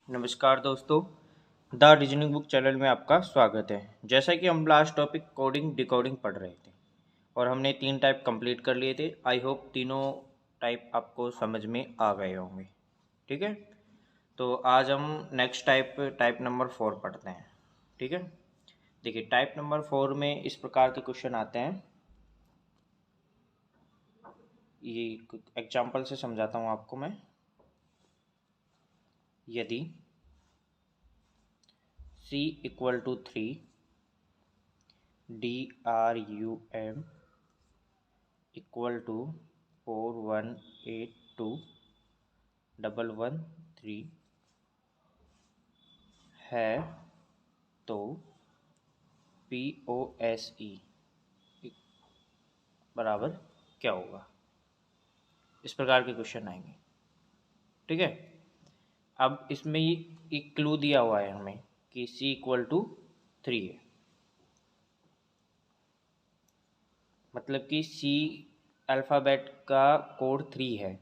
नमस्कार दोस्तों, the reasoning book channel में आपका स्वागत है। जैसा कि हम लास्ट टॉपिक कोडिंग डिकोडिंग पढ़ रहे थे और हमने 3 टाइप कंप्लीट कर लिए थे। आई होप तीनों टाइप आपको समझ में आ गए होंगे। ठीक है, तो आज हम नेक्स्ट टाइप नंबर 4 पढ़ते हैं। ठीक है, देखिए टाइप नंबर 4 में इस प्रकार के क्वेश्चन आते हैं। ये एग्जाम्पल से समझाता हूँ आपको मैं। यदि C equal to 3 DRUM equal to 41821113 है तो POSE बराबर क्या होगा। इस प्रकार के क्वेश्चन आएंगे। ठीक है, अब इसमें एक क्लू दिया हुआ है हमें कि C इक्वल टू 3 है, मतलब कि C अल्फ़ाबेट का कोड 3 है।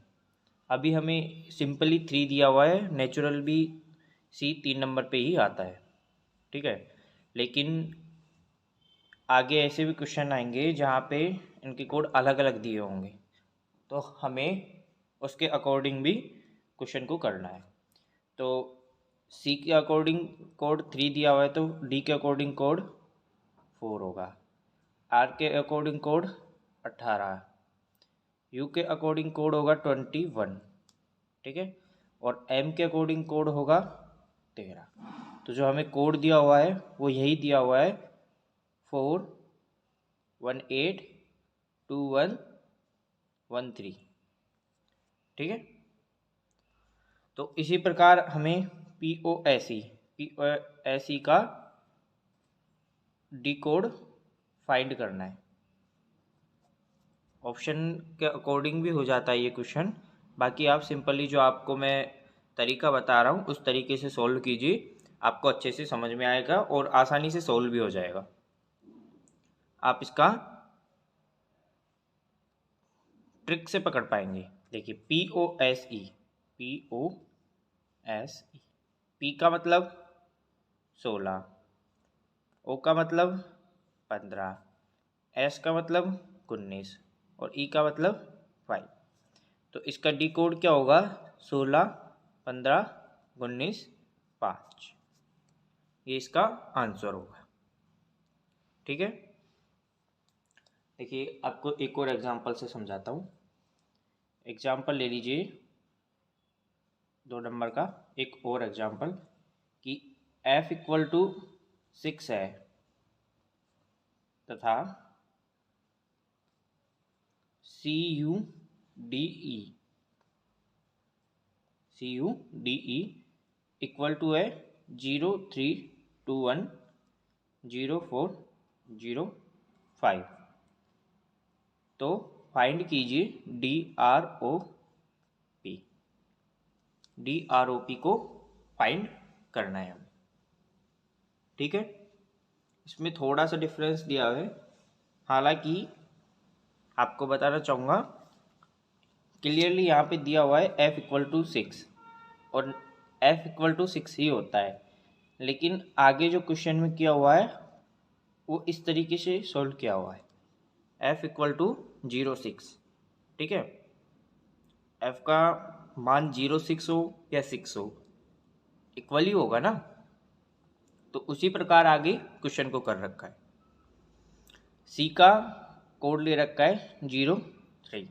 अभी हमें सिंपली 3 दिया हुआ है, नेचुरल भी C 3 नंबर पे ही आता है। ठीक है, लेकिन आगे ऐसे भी क्वेश्चन आएंगे जहाँ पे इनके कोड अलग अलग दिए होंगे, तो हमें उसके अकॉर्डिंग भी क्वेश्चन को करना है। तो C के अकॉर्डिंग कोड 3 दिया हुआ है तो D के अकॉर्डिंग कोड 4 होगा, R के अकॉर्डिंग कोड 18, U के अकॉर्डिंग कोड होगा 21। ठीक है, और M के अकॉर्डिंग कोड होगा 13। तो जो हमें कोड दिया हुआ है वो यही दिया हुआ है 41821113। ठीक है, तो इसी प्रकार हमें POSE का डी कोड फाइंड करना है। ऑप्शन के अकॉर्डिंग भी हो जाता है ये क्वेश्चन, बाकी आप सिंपली जो आपको मैं तरीका बता रहा हूँ उस तरीके से सोल्व कीजिए, आपको अच्छे से समझ में आएगा और आसानी से सोल्व भी हो जाएगा। आप इसका ट्रिक से पकड़ पाएंगे। देखिए POSE, P का मतलब 16, O का मतलब 15, S का मतलब 19 और E का मतलब 5। तो इसका डी कोड क्या होगा? 16, 15, 19, 5। ये इसका आंसर होगा। ठीक है, देखिए आपको एक और एग्जांपल से समझाता हूँ। एग्जांपल ले लीजिए 2 नंबर का एक और एग्जांपल कि F इक्वल टू 6 है तथा CUDE इक्वल टू है 03210405। तो फाइंड कीजिए DROP को फाइंड करना है हमें। ठीक है, इसमें थोड़ा सा डिफरेंस दिया है, हालांकि आपको बताना चाहूँगा क्लियरली यहाँ पे दिया हुआ है F इक्वल टू 6 और F इक्वल टू 6 ही होता है, लेकिन आगे जो क्वेश्चन में किया हुआ है वो इस तरीके से सॉल्व किया हुआ है F इक्वल टू 06। ठीक है, F का मान 06 हो या 6 हो इक्वल ही होगा ना, तो उसी प्रकार आगे क्वेश्चन को कर रखा है। C का कोड ले रखा है 03,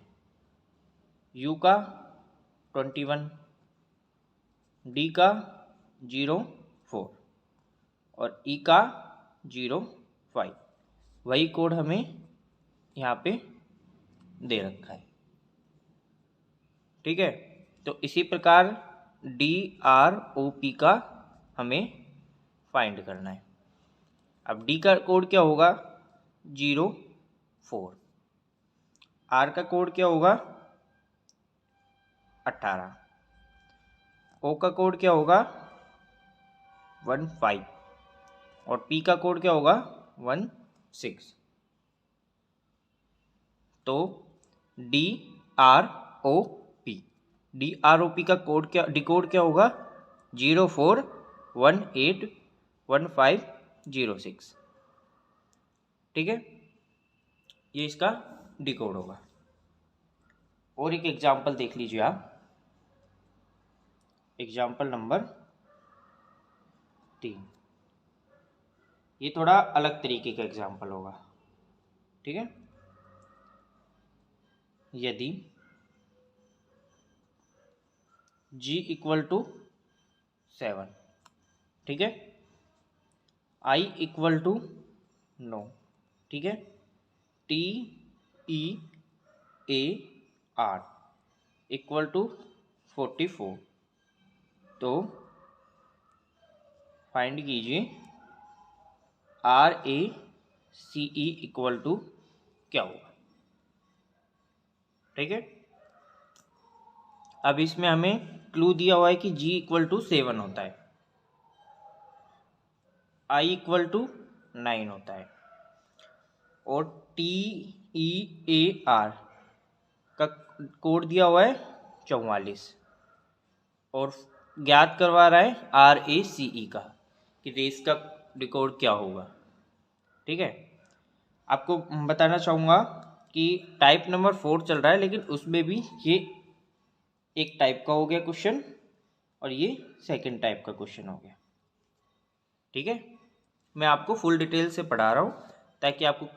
U का 21, D का 04 और E का 05। वही कोड हमें यहाँ पे दे रखा है। ठीक है, तो इसी प्रकार DROP का हमें फाइंड करना है। अब D का कोड क्या होगा? 04। R का कोड क्या होगा? 18। O का कोड क्या होगा? 15 और P का कोड क्या होगा? 16। तो DROP का कोड क्या, डिकोड क्या होगा? 04181506। ठीक है, ये इसका डिकोड होगा। और एक एग्जाम्पल देख लीजिए आप, एग्जाम्पल नंबर 3। ये थोड़ा अलग तरीके का एग्जाम्पल होगा। ठीक है, यदि g इक्वल टू 7, ठीक है, i इक्वल टू 9, ठीक है, t e a r equal to 44, तो फाइंड कीजिए R A C E equal to क्या होगा। ठीक है, अब इसमें हमें क्लू दिया हुआ है कि g इक्वल टू 7 होता है, i इक्वल टू 9 होता है, और t e a r का कोड दिया हुआ है 44, और ज्ञात करवा रहा है आर ए सी ई का कि रेस का डिकोड क्या होगा। ठीक है, आपको बताना चाहूँगा कि टाइप नंबर 4 चल रहा है, लेकिन उसमें भी ये एक टाइप का हो गया क्वेश्चन और ये सेकंड टाइप का क्वेश्चन हो गया। ठीक है, मैं आपको फुल डिटेल से पढ़ा रहा हूँ ताकि आपको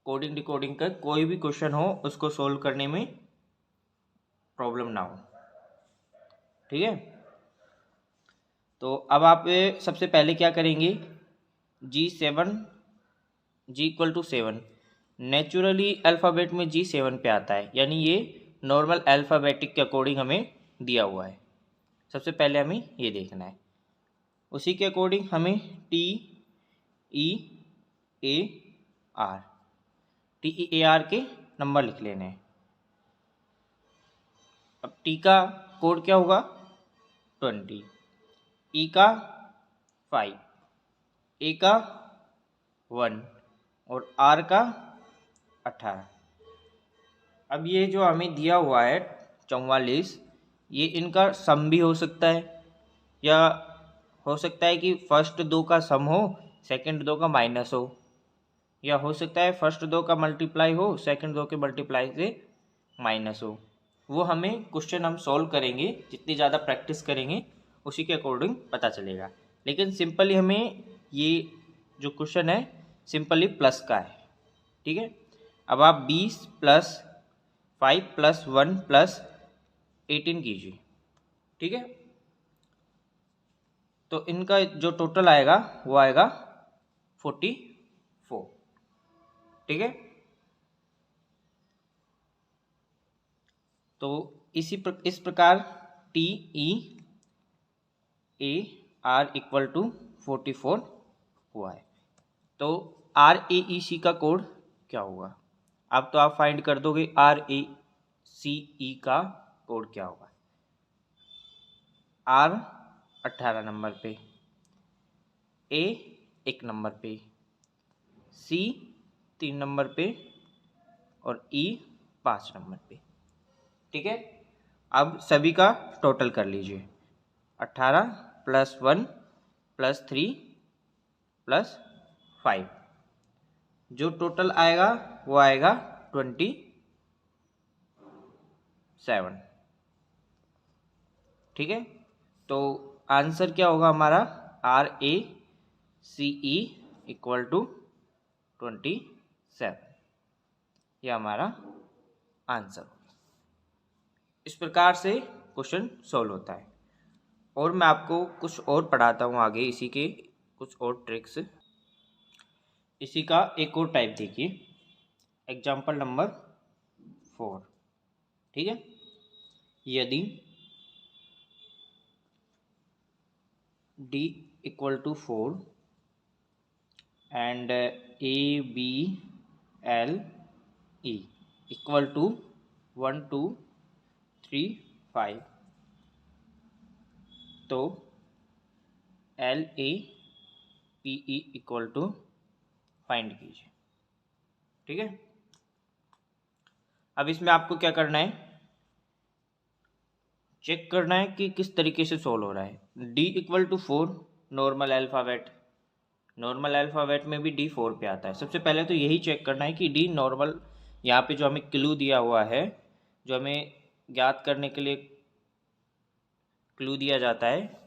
कोडिंग डिकोडिंग का कोई भी क्वेश्चन हो उसको सोल्व करने में प्रॉब्लम ना हो। ठीक है, तो अब आप सबसे पहले क्या करेंगे, जी इक्वल टू 7 नेचुरली अल्फ़ाबेट में जी 7 पे आता है, यानी ये नॉर्मल अल्फ़ाबेटिक के अकॉर्डिंग हमें दिया हुआ है। सबसे पहले हमें ये देखना है, उसी के अकॉर्डिंग हमें टी ई ए आर के नंबर लिख लेने हैं। अब टी का कोड क्या होगा 20, ई का 5, ए का 1 और आर का 18। अब ये जो हमें दिया हुआ है 44, ये इनका सम भी हो सकता है, या हो सकता है कि फर्स्ट दो का सम हो सेकंड दो का माइनस हो, या हो सकता है फर्स्ट दो का मल्टीप्लाई हो सेकंड दो के मल्टीप्लाई से माइनस हो। वो हमें क्वेश्चन हम सॉल्व करेंगे, जितनी ज़्यादा प्रैक्टिस करेंगे उसी के अकॉर्डिंग पता चलेगा। लेकिन सिंपली हमें ये जो क्वेश्चन है सिंपली प्लस का है। ठीक है, अब आप 20 + 5 + 1 + 18 कीजिए। ठीक है, तो इनका जो टोटल आएगा वो आएगा 44। ठीक है, तो इस प्रकार T E A R equal to 44 हुआ है। तो आर ए ई सी का कोड क्या होगा, अब तो आप फाइंड कर दोगे आर ए सी ई का कोड क्या होगा। आर 18 नंबर पे, ए 1 नंबर पे, सी 3 नंबर पे और ई 5 नंबर पे। ठीक है, अब सभी का टोटल कर लीजिए, 18 + 1 + 3 + 5, जो टोटल आएगा वो आएगा 27। ठीक है, तो आंसर क्या होगा हमारा, R A C E equal to 27, ये हमारा आंसर होगा। इस प्रकार से क्वेश्चन सॉल्व होता है। और मैं आपको कुछ और पढ़ाता हूँ आगे, इसी के कुछ और ट्रिक्स। इसी का एक और टाइप देखिए, एग्जाम्पल नंबर 4। ठीक है, यदि d equal to 4 and A B L E equal to 1 2 3 5, तो L A P E equal to find कीजिए। ठीक है, अब इसमें आपको क्या करना है, चेक करना है कि किस तरीके से सॉल्व हो रहा है। D equal to 4 normal alphabet, normal alphabet में भी डी 4 पे आता है। सबसे पहले तो यही चेक करना है कि डी नॉर्मल, यहाँ पे जो हमें क्लू दिया हुआ है, जो हमें ज्ञात करने के लिए क्लू दिया जाता है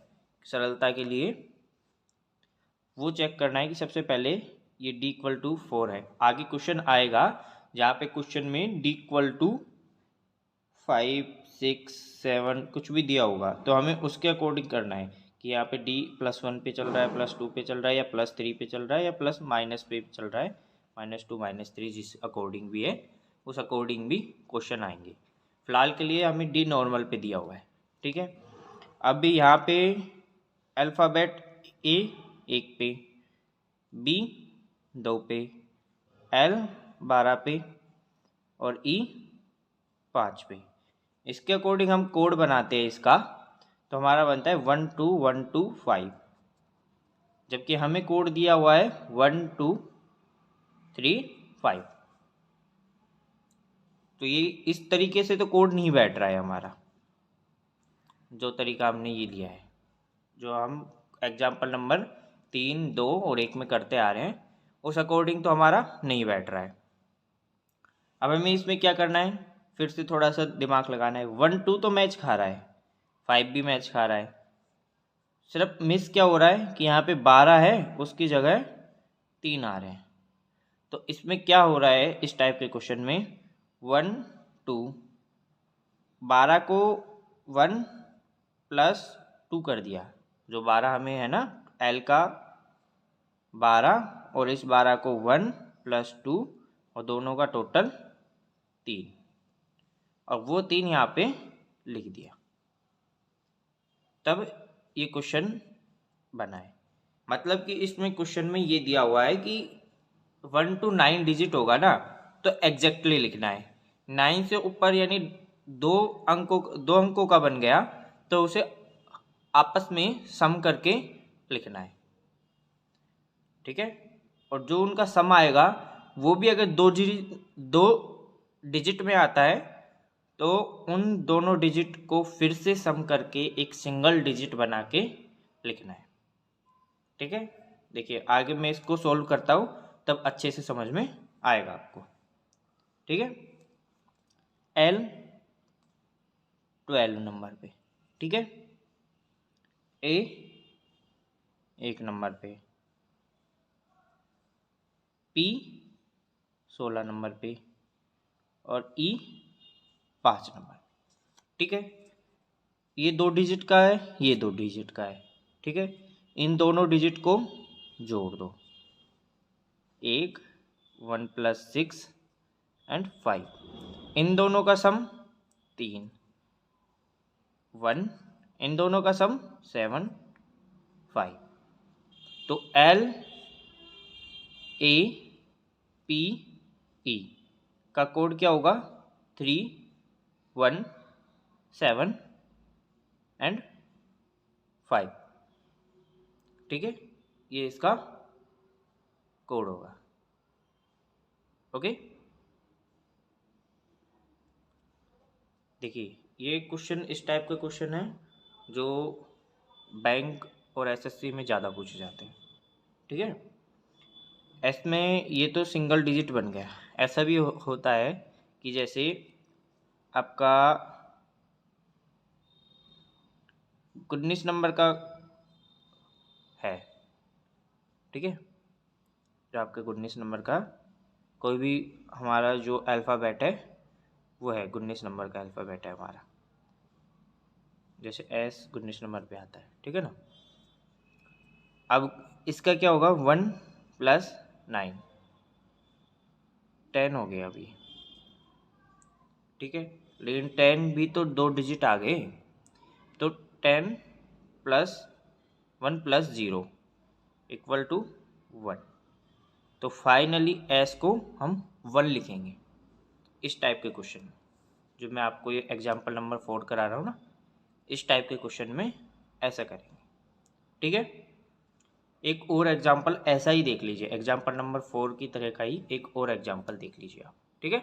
सरलता के लिए, वो चेक करना है कि सबसे पहले ये डी इक्वल टू 4 है। आगे क्वेश्चन आएगा जहाँ पे क्वेश्चन में डी इक्वल टू 5, 6, 7 कुछ भी दिया होगा, तो हमें उसके अकॉर्डिंग करना है कि यहाँ पे डी +1 पे चल रहा है, +2 पे चल रहा है, या +3 पे चल रहा है, या प्लस माइनस पे चल रहा है, -2 -3 जिस अकॉर्डिंग भी है उस अकॉर्डिंग भी क्वेश्चन आएंगे। फिलहाल के लिए हमें डी नॉर्मल पे दिया हुआ है, ठीक है। अब भी यहाँ पे अल्फ़ाबेट ए 1 पे, बी 2 पे, एल 12 पे और ई 5 पे। इसके अकॉर्डिंग हम कोड बनाते हैं इसका, तो हमारा बनता है 1 2 1 2 5, जबकि हमें कोड दिया हुआ है 1 2 3 5। तो ये इस तरीके से तो कोड नहीं बैठ रहा है हमारा, जो तरीका हमने ये लिया है, जो हम एग्जाम्पल नंबर 3, 2 और 1 में करते आ रहे हैं, उस अकॉर्डिंग तो हमारा नहीं बैठ रहा है। अब हमें इसमें क्या करना है, फिर से थोड़ा सा दिमाग लगाना है। 1 2 तो मैच खा रहा है, 5 भी मैच खा रहा है, सिर्फ मिस क्या हो रहा है कि यहाँ पे 12 है उसकी जगह 3 आ रहे हैं। तो इसमें क्या हो रहा है इस टाइप के क्वेश्चन में, 1 2 12 को 1 + 2 कर दिया, जो 12 हमें है ना एल का 12, और इस 12 को 1 + 2 और दोनों का टोटल 3, और वो 3 यहाँ पे लिख दिया, तब ये क्वेश्चन बना है। मतलब कि इसमें क्वेश्चन में ये दिया हुआ है कि 1 to 9 डिजिट होगा ना, तो एग्जैक्टली लिखना है। 9 से ऊपर यानी दो अंकों का बन गया, तो उसे आपस में सम करके लिखना है, ठीक है। और जो उनका सम आएगा वो भी अगर दो डिजिट में आता है, तो उन दोनों डिजिट को फिर से सम करके एक सिंगल डिजिट बना के लिखना है, ठीक है। देखिए आगे मैं इसको सॉल्व करता हूँ, तब अच्छे से समझ में आएगा आपको, ठीक है। एल 12 नंबर पे, ठीक है, ए 1 नंबर पे, पी 16 नंबर पे और ई 5 नंबर, ठीक है। ये 2 डिजिट का है, ये 2 डिजिट का है, ठीक है। इन दोनों डिजिट को जोड़ दो, 1 1 + 6 एंड 5, इन दोनों का सम 3 1, इन दोनों का सम 7 5। तो एल ए पी ई का कोड क्या होगा, 3 1 7 एंड 5, ठीक है। ये इसका कोड होगा, ओके। देखिए ये क्वेश्चन इस टाइप का क्वेश्चन है जो बैंक और एसएससी में ज़्यादा पूछे जाते हैं, ठीक है। इसमें ये तो सिंगल डिजिट बन गया, ऐसा भी होता है कि जैसे आपका 19 नंबर का है, ठीक है, जो आपके 19 नंबर का कोई भी हमारा जो अल्फ़ाबेट है वो है 19 नंबर का अल्फ़ाबेट है हमारा, जैसे एस 19 नंबर पे आता है, ठीक है ना। अब इसका क्या होगा, 1 + 9 10 हो गया अभी, ठीक है। लेकिन 10 भी तो 2 डिजिट आ गए, तो 10 + 1 + 0 = 1, तो फाइनली एस को हम 1 लिखेंगे। इस टाइप के क्वेश्चन जो मैं आपको ये एग्जाम्पल नंबर 4 करा रहा हूँ ना, इस टाइप के क्वेश्चन में ऐसा करेंगे, ठीक है। एक और एग्जाम्पल ऐसा ही देख लीजिए, एग्जाम्पल नंबर 4 की तरह का ही एक और एग्जाम्पल देख लीजिए आप, ठीक है।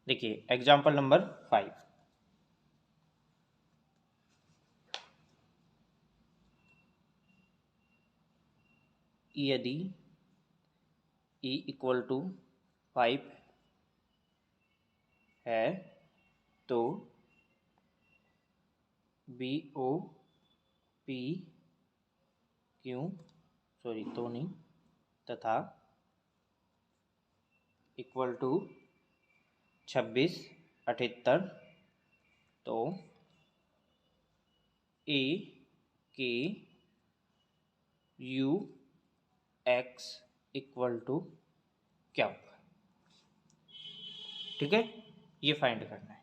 देखिए एग्जाम्पल नंबर 5, यदि E इक्वल टू 5 है तो तथा इक्वल टू 2678 तो A के UX इक्वल टू क्या होगा। ठीक है, ये फाइंड करना है।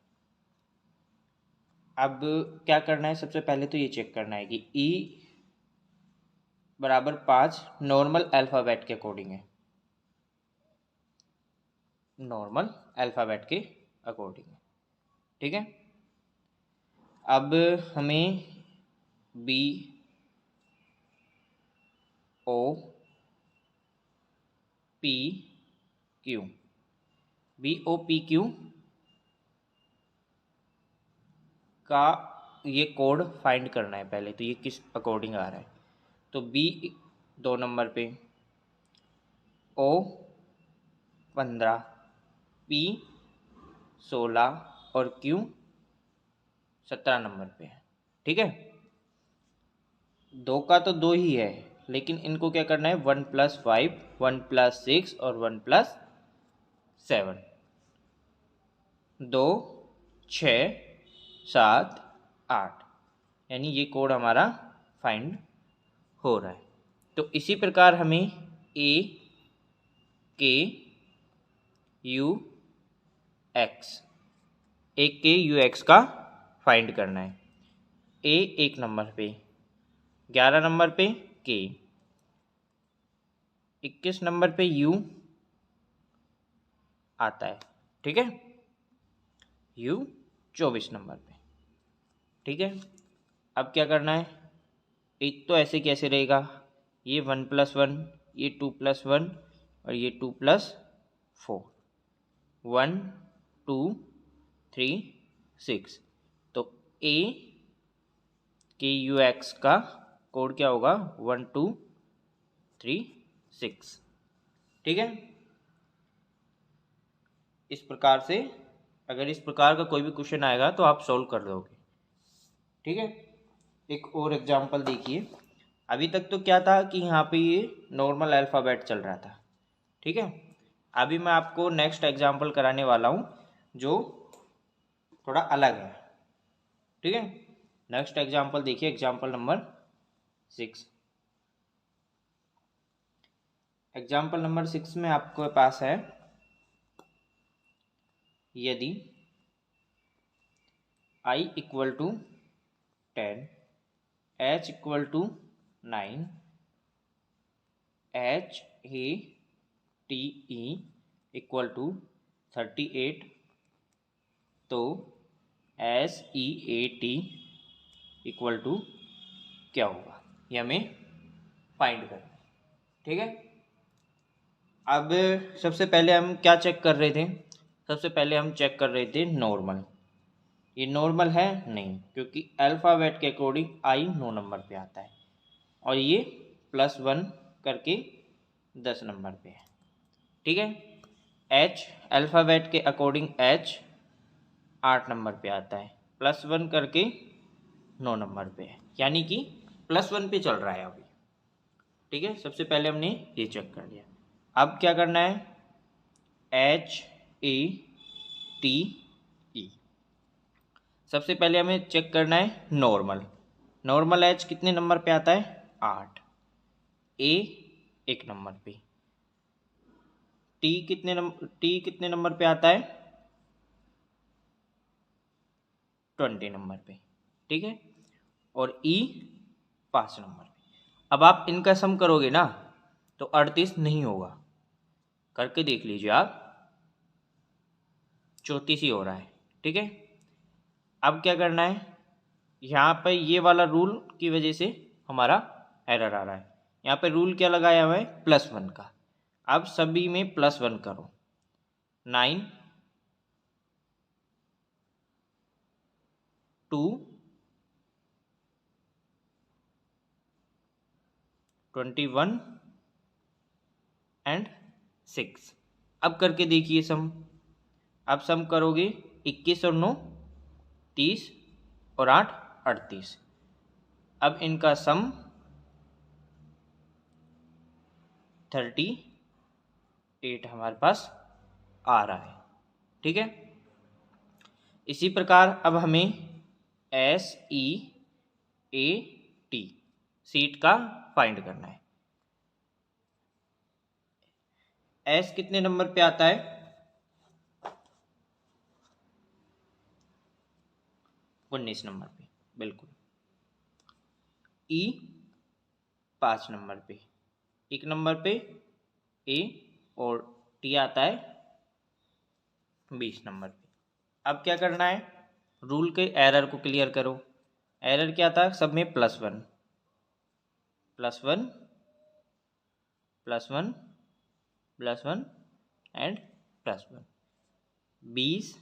अब क्या करना है, सबसे पहले तो ये चेक करना है कि E बराबर 5 नॉर्मल अल्फ़ाबेट के अकॉर्डिंग है, नॉर्मल अल्फ़ाबेट के अकॉर्डिंग है। ठीक है, अब हमें BOPQ का ये कोड फाइंड करना है। पहले तो ये किस अकॉर्डिंग आ रहा है, तो B 2 नंबर पे, O 15, P 16 और Q 17 नंबर पे है। ठीक है, 2 का तो 2 ही है, लेकिन इनको क्या करना है, 1 + 5, 1 + 6 और 1 + 7, 2 6 7 8, यानी ये कोड हमारा फाइंड हो रहा है। तो इसी प्रकार हमें A के UX का फाइंड करना है। A 1 नंबर पे, 11 नंबर पे K, 21 नंबर पे U आता है। ठीक है, U 24 नंबर पे। ठीक है, अब क्या करना है, एक तो ऐसे कैसे रहेगा, ये 1 + 1, ये 2 + 1 और ये 2 + 4, 1 2 3 6, तो A के UX का कोड क्या होगा, 1 2 3 6। ठीक है, इस प्रकार से अगर इस प्रकार का कोई भी क्वेश्चन आएगा तो आप सॉल्व कर दोगे। ठीक है, एक और एग्जांपल देखिए। अभी तक तो क्या था कि यहाँ पे ये नॉर्मल अल्फ़ाबेट चल रहा था। ठीक है, अभी मैं आपको नेक्स्ट एग्जांपल कराने वाला हूँ जो थोड़ा अलग है। ठीक है, नेक्स्ट एग्जांपल देखिए, एग्जांपल नंबर 6। एग्जांपल नंबर 6 में आपके पास है, यदि I equal to 10, H equal to 9, HATE equal to 38, तो SEAT इक्वल टू क्या होगा, ये हमें फाइंड करना है। ठीक है, अब सबसे पहले हम क्या चेक कर रहे थे, सबसे पहले हम चेक कर रहे थे नॉर्मल। ये नॉर्मल है नहीं, क्योंकि अल्फ़ाबेट के अकॉर्डिंग आई 9 नंबर पे आता है और ये +1 करके 10 नंबर पे है। ठीक है, H अल्फ़ाबेट के अकॉर्डिंग H 8 नंबर पे आता है, +1 करके 9 नंबर पे है, यानी कि +1 पे चल रहा है अभी। ठीक है, सबसे पहले हमने ये चेक कर लिया। अब क्या करना है, HATE, सबसे पहले हमें चेक करना है नॉर्मल। नॉर्मल H कितने नंबर पे आता है, 8, A 1 नंबर पे, T कितने नंबर पे आता है, 20 नंबर पे। ठीक है, और E 5 नंबर पे। अब आप इनका सम करोगे ना तो 38 नहीं होगा, करके देख लीजिए आप, 34 ही हो रहा है। ठीक है, अब क्या करना है, यहाँ पर ये वाला रूल की वजह से हमारा एरर आ रहा है। यहाँ पे रूल क्या लगाया हुआ है, +1 का। अब सभी में +1 करो, 9 2 21 एंड 6। अब करके देखिए सम। अब सम करोगे 21 और 9 30 और 8 38। अब इनका सम 38 हमारे पास आ रहा है। ठीक है। इसी प्रकार अब हमें SEAT सीट का फाइंड करना है। S कितने नंबर पे आता है? 19 नंबर पे, बिल्कुल। E 5 नंबर पे, 1 नंबर पे A, और T आता है 20 नंबर पे। अब क्या करना है? रूल के एरर को क्लियर करो। एरर क्या था? सब में +1 +1 +1 +1 एंड +1। 20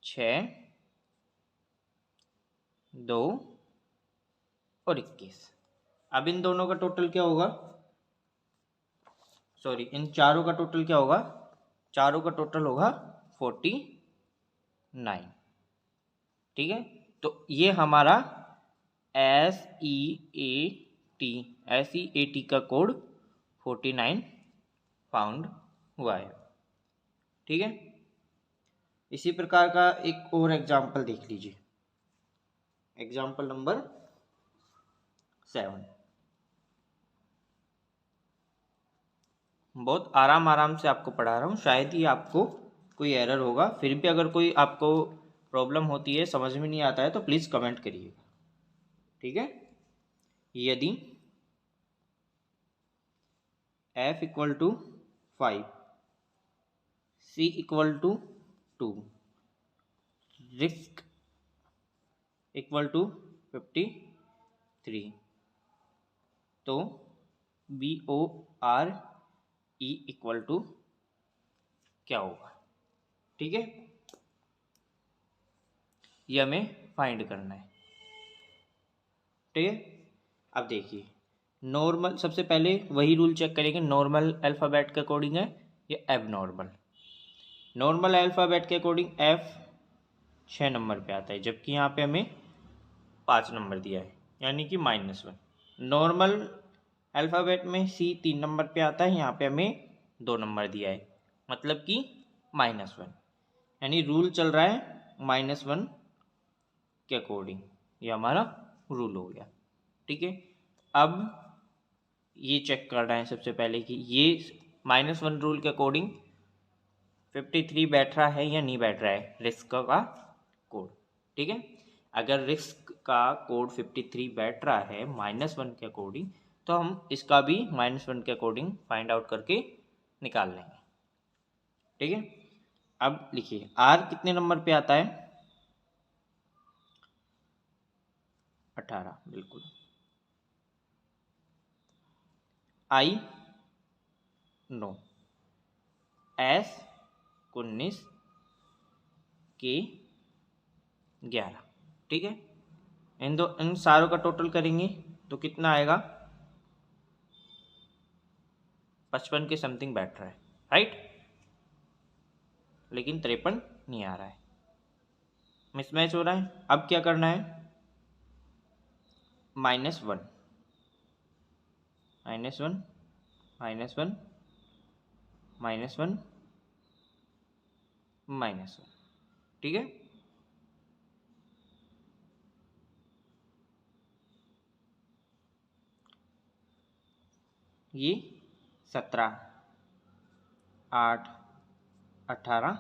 6 2 और 21। अब इन दोनों का टोटल क्या होगा? सॉरी, इन चारों का टोटल क्या होगा? चारों का टोटल होगा 49। ठीक है। तो ये हमारा SEAT का कोड 49 फाउंड हुआ है। ठीक है। इसी प्रकार का एक और एग्जाम्पल देख लीजिए। Example number 7। बहुत आराम से आपको पढ़ा रहा हूँ, शायद ही आपको कोई एरर होगा। फिर भी अगर कोई आपको प्रॉब्लम होती है, समझ में नहीं आता है, तो प्लीज़ कमेंट करिएगा। ठीक है। यदि F = 5, C = 2, रिस्क = 53, तो BORE = क्या होगा? ठीक है। ये हमें फाइंड करना है। ठीक है। अब देखिए, नॉर्मल, सबसे पहले वही रूल चेक करेंगे, नॉर्मल अल्फ़ाबेट के अकॉर्डिंग है या एबनॉर्मल। नॉर्मल अल्फ़ाबेट के अकॉर्डिंग F 6 नंबर पे आता है, जबकि यहाँ पे हमें 5 नंबर दिया है, यानी कि -1। नॉर्मल अल्फ़ाबेट में C 3 नंबर पे आता है, यहाँ पे हमें 2 नंबर दिया है, मतलब कि -1। यानी रूल चल रहा है -1 के अकॉर्डिंग। ये हमारा रूल हो गया। ठीक है। अब ये चेक करना है सबसे पहले कि ये -1 रूल के अकॉर्डिंग 53 बैठ रहा है या नहीं बैठ रहा है रिस्क का कोड। ठीक है। अगर रिस्क का कोड 53 बैठ रहा है -1 के अकॉर्डिंग, तो हम इसका भी -1 के अकॉर्डिंग फाइंड आउट करके निकाल लेंगे। ठीक है। अब लिखिए, R कितने नंबर पे आता है? 18, बिल्कुल। I 9, S 19, K 11। ठीक है। इन सारों का टोटल करेंगे तो कितना आएगा? 55 के समथिंग बैठ रहा है, राइट। लेकिन 53 नहीं आ रहा है, मिसमैच हो रहा है। अब क्या करना है? -1 -1 -1 -1 -1। ठीक है। ये 17 8 18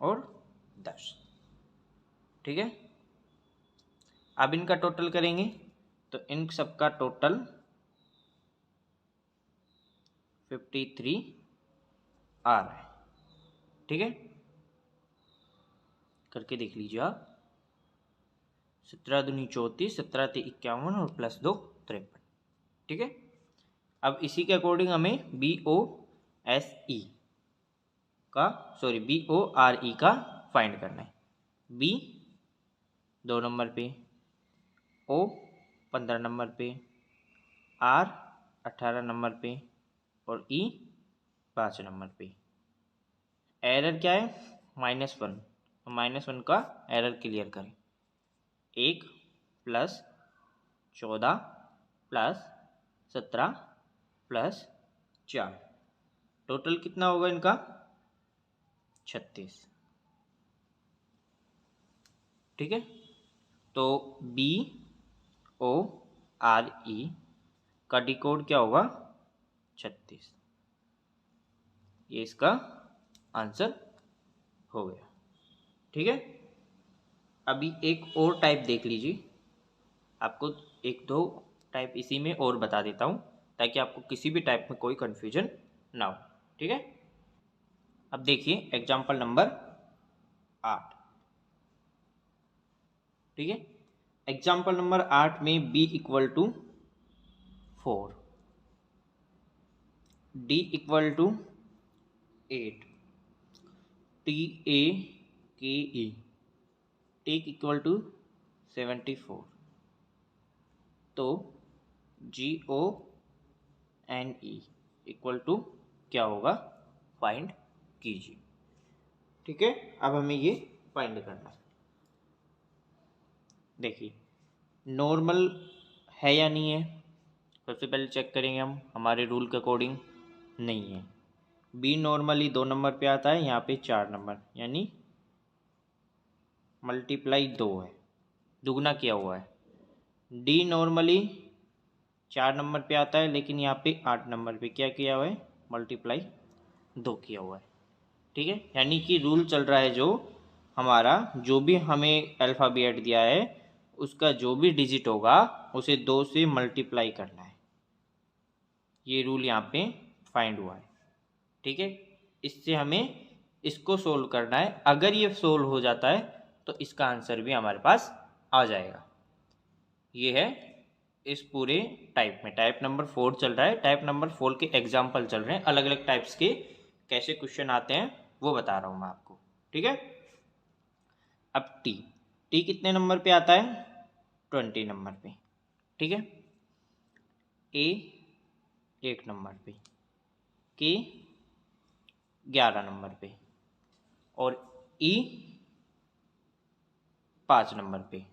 और 10। ठीक है। अब इनका टोटल करेंगे तो इन सबका टोटल 53 आ रहा है। ठीक है। करके देख लीजिए आप। 17 दूनी 34, 17 ते 51 और +2 53। ठीक है। अब इसी के अकॉर्डिंग हमें BORE का फाइंड करना है। B 2 नंबर पे, O 15 नंबर पे, R 18 नंबर पे और ई 5 नंबर पे। एरर क्या है? -1। तो -1 का एरर क्लियर करें। 1 + 14 + 17 + 4 टोटल कितना होगा इनका? 36। ठीक है, तो BORE का डिकोड क्या होगा? 36। ये इसका आंसर हो गया। ठीक है, अभी एक और टाइप देख लीजिए। आपको एक दो टाइप इसी में और बता देता हूँ ताकि आपको किसी भी टाइप में कोई कन्फ्यूजन ना हो। ठीक है, अब देखिए एग्जाम्पल नंबर 8। ठीक है, एग्जाम्पल नंबर 8 में B = 4, D = 8, TAKE = 74। तो GONE = क्या होगा? फाइंड कीजिए। ठीक है, अब हमें ये फाइंड करना है। देखिए नॉर्मल है या नहीं है, सबसे पहले चेक करेंगे हम हमारे रूल के अकॉर्डिंग। नहीं है। बी नॉर्मली 2 नंबर पे आता है, यहाँ पे 4 नंबर, यानी मल्टीप्लाई 2 है, दुगना किया हुआ है। डी नॉर्मली 4 नंबर पे आता है, लेकिन यहाँ पे 8 नंबर पे क्या किया हुआ है? मल्टीप्लाई 2 किया हुआ है। ठीक है, यानी कि रूल चल रहा है जो हमारा, जो भी हमें अल्फ़ाबेट दिया है उसका जो भी डिजिट होगा उसे 2 से मल्टीप्लाई करना है। ये रूल यहाँ पे फाइंड हुआ है। ठीक है, इससे हमें इसको सोल्व करना है। अगर ये सोल्व हो जाता है तो इसका आंसर भी हमारे पास आ जाएगा। ये है इस पूरे टाइप में। टाइप नंबर 4 चल रहा है। टाइप नंबर 4 के एग्जाम्पल चल रहे हैं, अलग अलग टाइप्स के कैसे क्वेश्चन आते हैं वो बता रहा हूँ मैं आपको। ठीक है, अब टी कितने नंबर पे आता है? 20 नंबर पे। ठीक है, ए 1 नंबर पे, के 11 नंबर पे और ई 5 नंबर पे।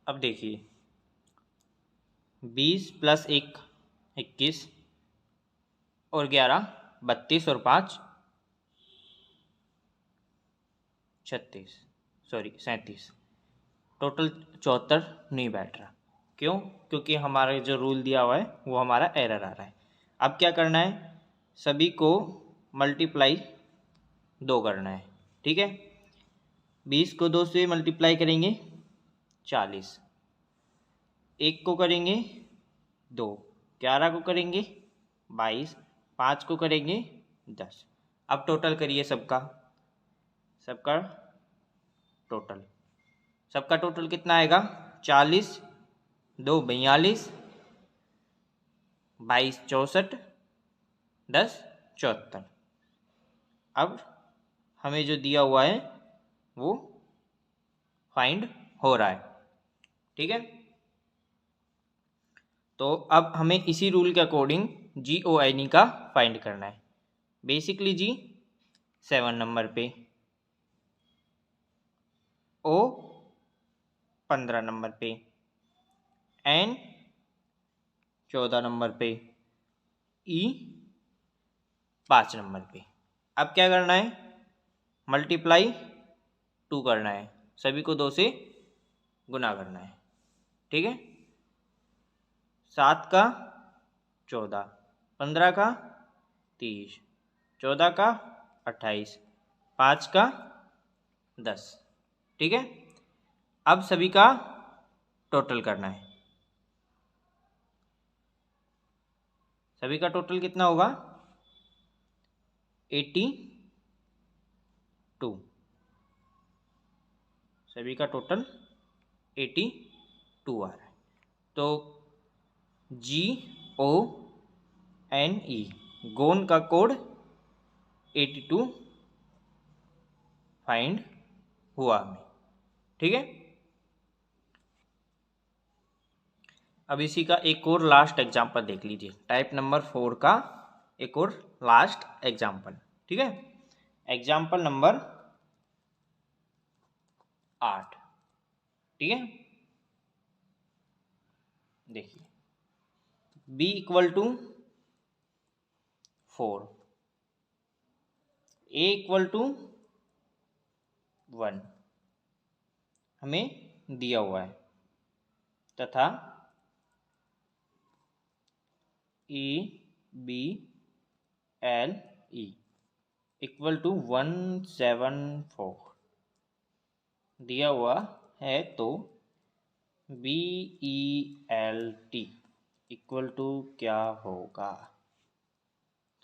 अब देखिए 20 + 1 21 और 11 32 और 5 36, सॉरी 37, टोटल 74 नहीं बैठ रहा। क्यों? क्योंकि हमारा जो रूल दिया हुआ है वो हमारा एरर आ रहा है। अब क्या करना है? सभी को मल्टीप्लाई 2 करना है। ठीक है, 20 को 2 से मल्टीप्लाई करेंगे 40, 1 को करेंगे 2, 11 को करेंगे 22, 5 को करेंगे 10। अब टोटल करिए सबका टोटल। सबका टोटल कितना आएगा? 40, 2 42, 22 64, 10 74। अब हमें जो दिया हुआ है वो फाइंड हो रहा है। ठीक है, तो अब हमें इसी रूल के अकॉर्डिंग GONE का फाइंड करना है। बेसिकली जी 7 नंबर पे, O 15 नंबर पे, N 14 नंबर पे, E 5 नंबर पे। अब क्या करना है? मल्टीप्लाई 2 करना है, सभी को 2 से गुना करना है। ठीक है, 7 का 14, 15 का 30, 14 का 28, 5 का 10। ठीक है, अब सभी का टोटल करना है। सभी का टोटल कितना होगा? 82। सभी का टोटल 82 आ रहा है। तो GONE गोन का कोड 82 फाइंड हुआ हमें। ठीक है, अब इसी का एक और लास्ट एग्जाम्पल देख लीजिए, टाइप नंबर 4 का एक और लास्ट एग्जाम्पल। ठीक है, एग्जाम्पल नंबर 8। ठीक है, देखिए b equal to 4, a equal to 1 हमें दिया हुआ है, तथा A B L E equal to 174 दिया हुआ है, तो B E L T equal to क्या होगा।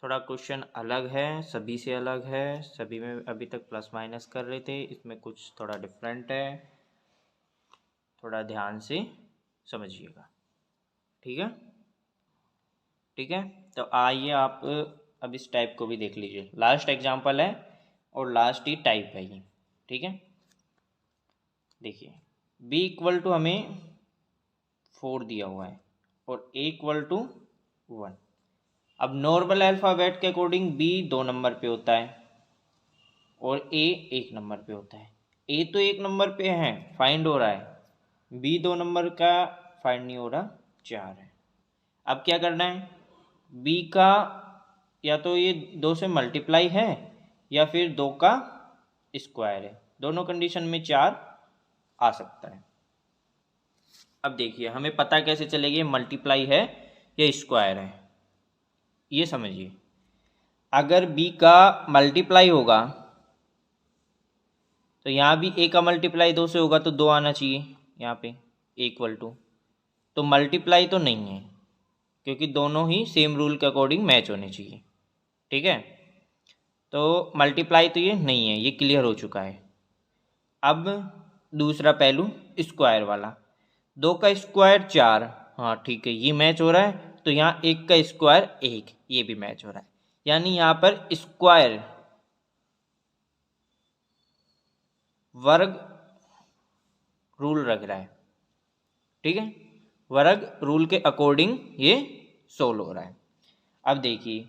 थोड़ा क्वेश्चन अलग है, सभी से अलग है, सभी में अभी तक प्लस माइनस कर रहे थे, इसमें कुछ थोड़ा डिफरेंट है, थोड़ा ध्यान से समझिएगा। ठीक है, ठीक है, तो आइए आप अब इस टाइप को भी देख लीजिए, लास्ट एग्जाम्पल है और लास्ट ही टाइप है ये। ठीक है, देखिए b इक्वल टू हमें 4 दिया हुआ है और a इक्वल टू 1। अब नॉर्मल अल्फ़ाबेट के अकॉर्डिंग b 2 नंबर पे होता है और a 1 नंबर पे होता है। a तो 1 नंबर पे है, फाइंड हो रहा है, b 2 नंबर का फाइंड नहीं हो रहा, 4 है। अब क्या करना है, b का या तो ये 2 से मल्टीप्लाई है या फिर 2 का स्क्वायर है, दोनों कंडीशन में 4 आ सकता है। अब देखिए हमें पता कैसे चलेगी मल्टीप्लाई है या स्क्वायर है, ये समझिए। अगर b का मल्टीप्लाई होगा तो यहाँ भी a का मल्टीप्लाई 2 से होगा तो 2 आना चाहिए यहाँ पे इक्वल टू, तो मल्टीप्लाई तो नहीं है क्योंकि दोनों ही सेम रूल के अकॉर्डिंग मैच होने चाहिए। ठीक है, तो मल्टीप्लाई तो ये नहीं है, ये क्लियर हो चुका है। अब दूसरा पहलू स्क्वायर वाला, 2 का स्क्वायर 4, हाँ ठीक है, ये मैच हो रहा है, तो यहाँ 1 का स्क्वायर 1, ये भी मैच हो रहा है, यानी यहाँ पर स्क्वायर वर्ग रूल रख रहा है। ठीक है, वर्ग रूल के अकॉर्डिंग ये सोल्व हो रहा है। अब देखिए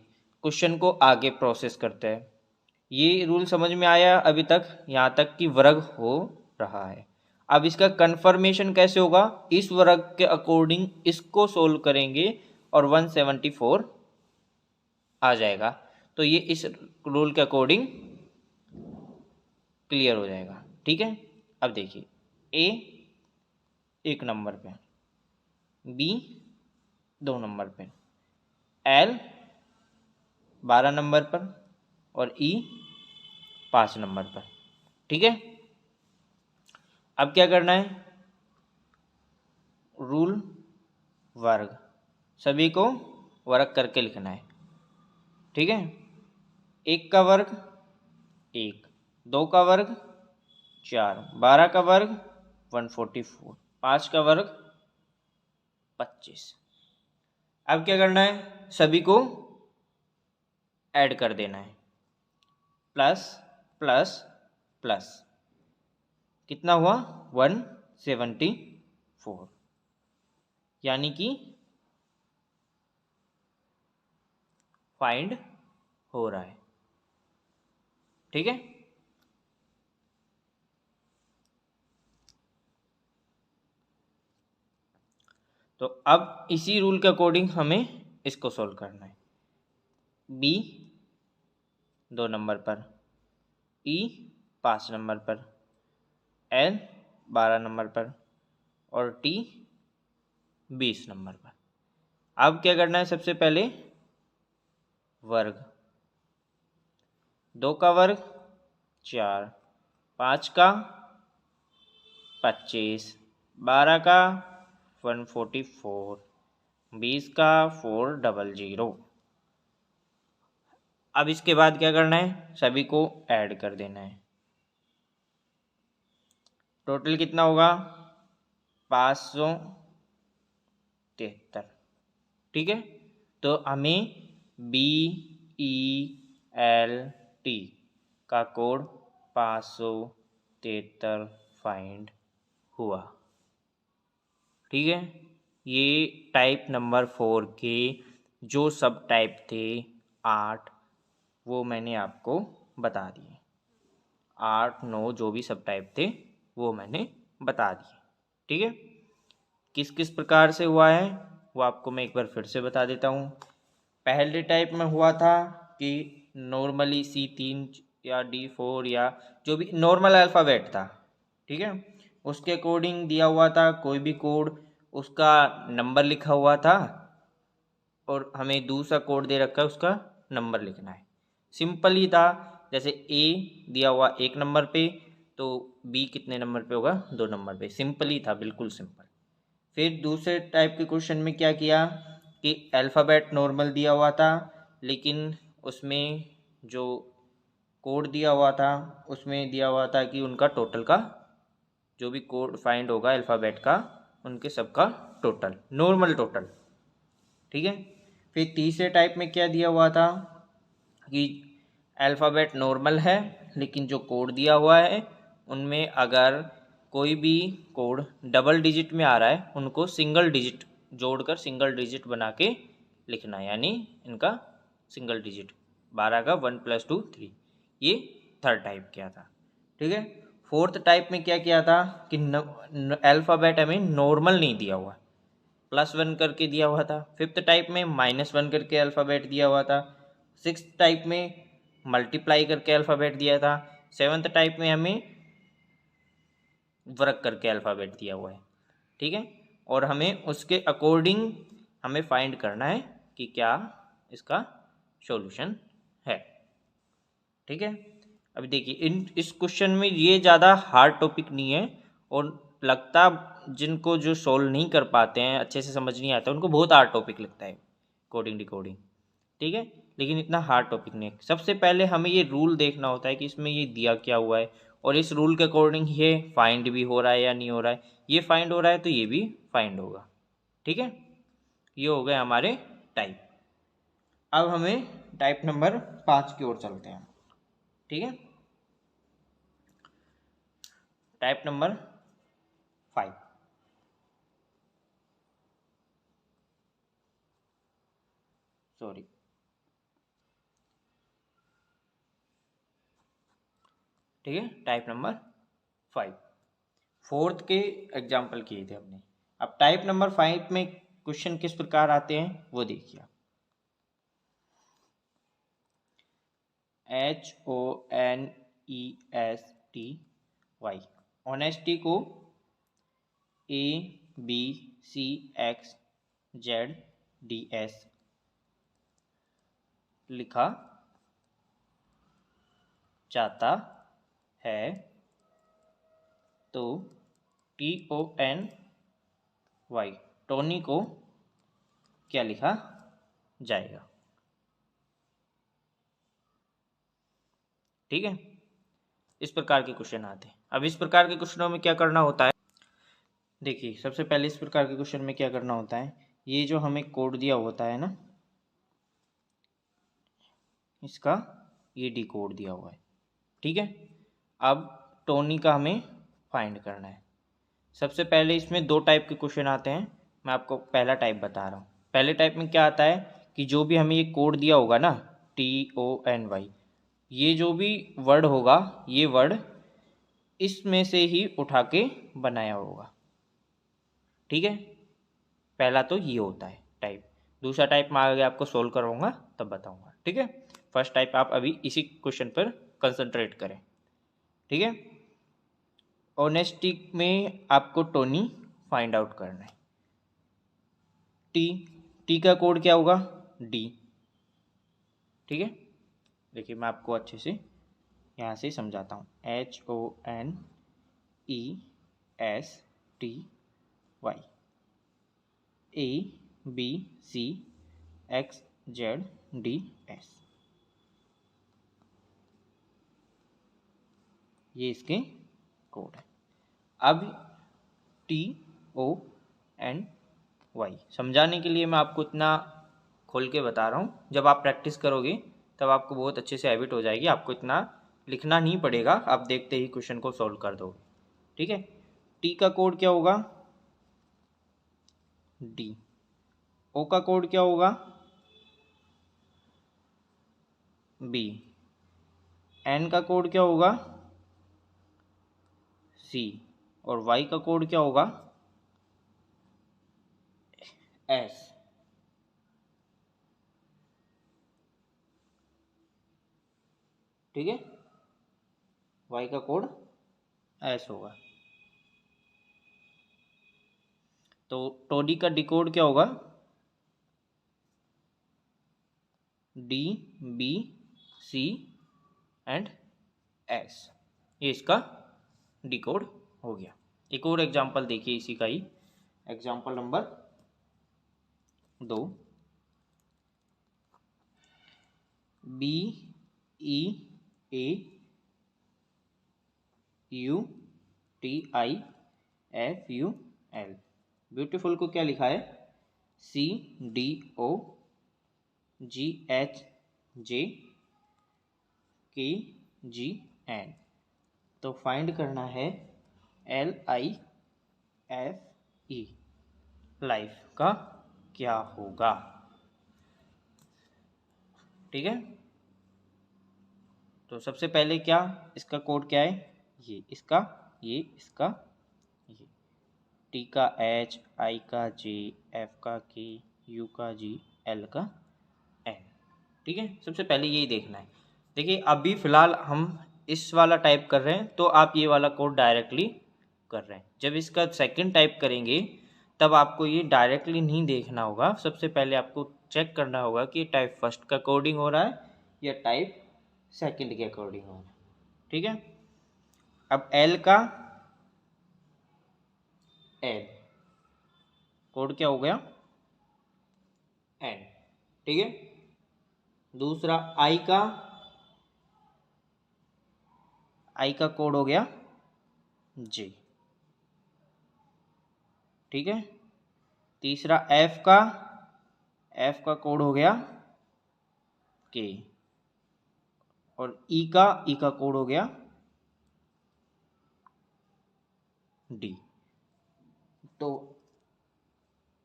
क्वेश्चन को आगे प्रोसेस करते हैं। ये रूल समझ में आया अभी तक, यहाँ तक कि वर्ग हो रहा है। अब इसका कंफर्मेशन कैसे होगा, इस वर्ग के अकॉर्डिंग इसको सोल्व करेंगे और 174 आ जाएगा, तो ये इस रूल के अकॉर्डिंग क्लियर हो जाएगा। ठीक है, अब देखिए ए 1 नंबर पे, बी 2 नंबर पे, एल 12 नंबर पर और ई 5 नंबर पर। ठीक है, अब क्या करना है, रूल वर्ग सभी को वर्ग करके लिखना है। ठीक है, 1 का वर्ग 1, 2 का वर्ग 4, 12 का वर्ग 144, 5 का वर्ग 25। अब क्या करना है, सभी को ऐड कर देना है, प्लस प्लस प्लस, कितना हुआ 174, यानी कि फाइंड हो रहा है। ठीक है, तो अब इसी रूल के अकॉर्डिंग हमें इसको सॉल्व करना है। बी 2 नंबर पर, ई 5 नंबर पर, एल 12 नंबर पर और टी 20 नंबर पर। अब क्या करना है, सबसे पहले वर्ग, 2 का वर्ग 4, 5 का 25, 12 का 144, 20 का 400। अब इसके बाद क्या करना है, सभी को ऐड कर देना है, टोटल कितना होगा 573। ठीक है, तो हमें BELT का कोड 573 फाइंड हुआ। ठीक है, ये टाइप नंबर 4 के जो सब टाइप थे 8, वो मैंने आपको बता दिए। 8 9 जो भी सब टाइप थे वो मैंने बता दिए। ठीक है, किस किस प्रकार से हुआ है वो आपको मैं एक बार फिर से बता देता हूँ। पहले टाइप में हुआ था कि नॉर्मली C3 या D4 या जो भी नॉर्मल अल्फ़ाबेट था, ठीक है, उसके अकॉर्डिंग दिया हुआ था कोई भी कोड, उसका नंबर लिखा हुआ था और हमें दूसरा कोड दे रखा है उसका नंबर लिखना है। सिंपल ही था, जैसे A दिया हुआ 1 नंबर पे तो B कितने नंबर पे होगा, 2 नंबर पे। सिंपल ही था, बिल्कुल सिंपल। फिर दूसरे टाइप के क्वेश्चन में क्या किया कि अल्फ़ाबेट नॉर्मल दिया हुआ था, लेकिन उसमें जो कोड दिया हुआ था उसमें दिया हुआ था कि उनका टोटल का जो भी कोड फाइंड होगा अल्फ़ाबेट का, उनके सबका टोटल, नॉर्मल टोटल। ठीक है, फिर तीसरे टाइप में क्या दिया हुआ था कि अल्फ़ाबेट नॉर्मल है लेकिन जो कोड दिया हुआ है उनमें अगर कोई भी कोड डबल डिजिट में आ रहा है उनको सिंगल डिजिट जोड़कर सिंगल डिजिट बना के लिखना है, यानी इनका सिंगल डिजिट 12 का 1 + 2 3। ये थर्ड टाइप किया था। ठीक है, फोर्थ टाइप में क्या किया था कि अल्फ़ाबेट हमें नॉर्मल नहीं दिया हुआ, +1 करके दिया हुआ था। फिफ्थ टाइप में -1 करके अल्फ़ाबेट दिया हुआ था। सिक्स्थ टाइप में मल्टीप्लाई करके अल्फ़ाबेट दिया था। सेवन्थ टाइप में हमें वर्क करके अल्फ़ाबेट दिया हुआ है। ठीक है, और हमें उसके अकॉर्डिंग हमें फाइंड करना है कि क्या इसका सॉल्यूशन है। ठीक है, अभी देखिए इस क्वेश्चन में ये ज़्यादा हार्ड टॉपिक नहीं है, और लगता जिनको जो सॉल्व नहीं कर पाते हैं, अच्छे से समझ नहीं आता, उनको बहुत हार्ड टॉपिक लगता है कोडिंग डिकोडिंग। ठीक है, लेकिन इतना हार्ड टॉपिक नहीं है। सबसे पहले हमें ये रूल देखना होता है कि इसमें ये दिया क्या हुआ है, और इस रूल के अकॉर्डिंग ये फाइंड भी हो रहा है या नहीं हो रहा है। ये फाइंड हो रहा है तो ये भी फाइंड होगा। ठीक है, ये हो गए हमारे टाइप। अब हमें टाइप नंबर 5 की ओर चलते हैं। ठीक है, टाइप नंबर 5, सॉरी, ठीक है, टाइप नंबर 5 फोर्थ के एग्जाम्पल किए थे हमने। अब टाइप नंबर 5 में क्वेश्चन किस प्रकार आते हैं वो देखिए। HONESTY, ऑनेस्टी को ABCXZDS लिखा जाता है तो TONY टोनी को क्या लिखा जाएगा। ठीक है, इस प्रकार के क्वेश्चन आते हैं। अब इस प्रकार के क्वेश्चनों में क्या करना होता है, देखिए सबसे पहले इस प्रकार के क्वेश्चन में क्या करना होता है, ये जो हमें कोड दिया होता है ना, इसका ये डिकोड दिया हुआ है। ठीक है, अब टोनी का हमें फाइंड करना है। सबसे पहले इसमें 2 टाइप के क्वेश्चन आते हैं, मैं आपको पहला टाइप बता रहा हूँ। पहले टाइप में क्या आता है कि जो भी हमें ये कोड दिया होगा ना TONY, ये जो भी वर्ड होगा ये वर्ड इसमें से ही उठा के बनाया होगा। ठीक है, पहला तो ये होता है टाइप। दूसरा टाइप मैं आगे आपको सोल्व करवाऊंगा तब बताऊंगा। ठीक है, फर्स्ट टाइप आप अभी इसी क्वेश्चन पर कंसंट्रेट करें। ठीक है, ऑनेस्टी में आपको टोनी फाइंड आउट करना है। टी का कोड क्या होगा, डी। ठीक है, देखिए मैं आपको अच्छे से यहाँ से समझाता हूँ। HONESTY ABCXZDS, ये इसके कोड है। अब TONY समझाने के लिए मैं आपको इतना खोल के बता रहा हूँ, जब आप प्रैक्टिस करोगे तब आपको बहुत अच्छे से हैबिट हो जाएगी, आपको इतना लिखना नहीं पड़ेगा, आप देखते ही क्वेश्चन को सॉल्व कर दोगे। ठीक है, टी का कोड क्या होगा, डी। ओ का कोड क्या होगा? बी। एन का कोड क्या होगा? सी। और वाई का कोड क्या होगा? एस। ठीक है, वाई का कोड एस होगा। तो टोडी का डिकोड क्या होगा? D, B, C and S. ये इसका डिकोड हो गया। एक और एग्जांपल देखिए इसी का ही, example number 2। B E A U T I F U L. Beautiful को क्या लिखा है? सी डी ओ जी एच जे के जी एन। तो फाइंड करना है L I F E, life का क्या होगा। ठीक है, तो सबसे पहले क्या, इसका कोड क्या है? ये इसका, ये इसका, ये टी का एच, आई का जे, एफ का के, यू का जी, एल का एन। ठीक है, सबसे पहले यही देखना है। देखिए अभी फ़िलहाल हम इस वाला टाइप कर रहे हैं, तो आप ये वाला कोड डायरेक्टली कर रहे हैं। जब इसका सेकंड टाइप करेंगे तब आपको ये डायरेक्टली नहीं देखना होगा। सबसे पहले आपको चेक करना होगा कि टाइप फर्स्ट का कोडिंग हो रहा है या टाइप सेकंड के अकॉर्डिंग हो रहा है। ठीक है, अब एल का एल कोड क्या हो गया? एन। ठीक है, दूसरा आई का कोड हो गया जे। ठीक है, तीसरा एफ का कोड हो गया के। और ई का कोड हो गया डी। तो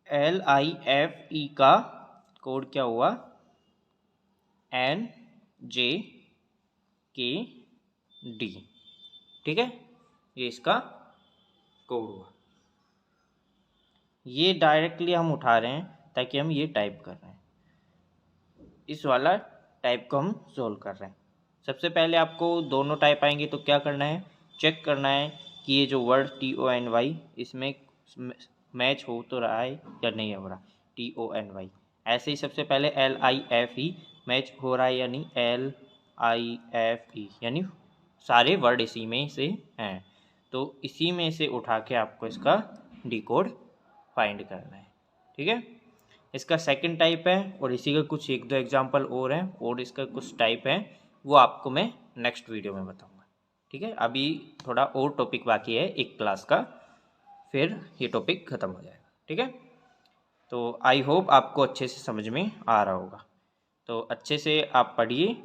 एल आई एफ ई का कोड क्या हुआ? एन जे के डी। ठीक है, ये इसका कोड हुआ। ये डायरेक्टली हम उठा रहे हैं ताकि हम ये टाइप कर रहे हैं, इस वाला टाइप को हम सोल्व कर रहे हैं। सबसे पहले आपको दोनों टाइप आएंगे तो क्या करना है, चेक करना है कि ये जो वर्ड TONY इसमें मैच हो तो रहा है या नहीं हो रहा। TONY ऐसे ही सबसे पहले LIFE मैच हो रहा है या नहीं, LIFE यानी सारे वर्ड इसी में से हैं, तो इसी में से उठा के आपको इसका डिकोड फाइंड करना है। ठीक है, इसका सेकंड टाइप है और इसी का कुछ एक दो एग्जांपल और हैं, और इसका कुछ टाइप है वो आपको मैं नेक्स्ट वीडियो में बताऊंगा। ठीक है, अभी थोड़ा और टॉपिक बाकी है एक क्लास का, फिर ये टॉपिक ख़त्म हो जाएगा। ठीक है, तो आई होप आपको अच्छे से समझ में आ रहा होगा। तो अच्छे से आप पढ़िए,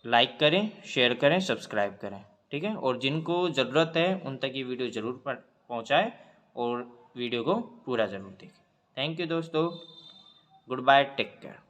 लाइक करें, शेयर करें, सब्सक्राइब करें। ठीक है, और जिनको ज़रूरत है उन तक ये वीडियो ज़रूर पहुँचाएँ और वीडियो को पूरा ज़रूर देखें। थैंक यू दोस्तों, गुड बाय, टेक केयर।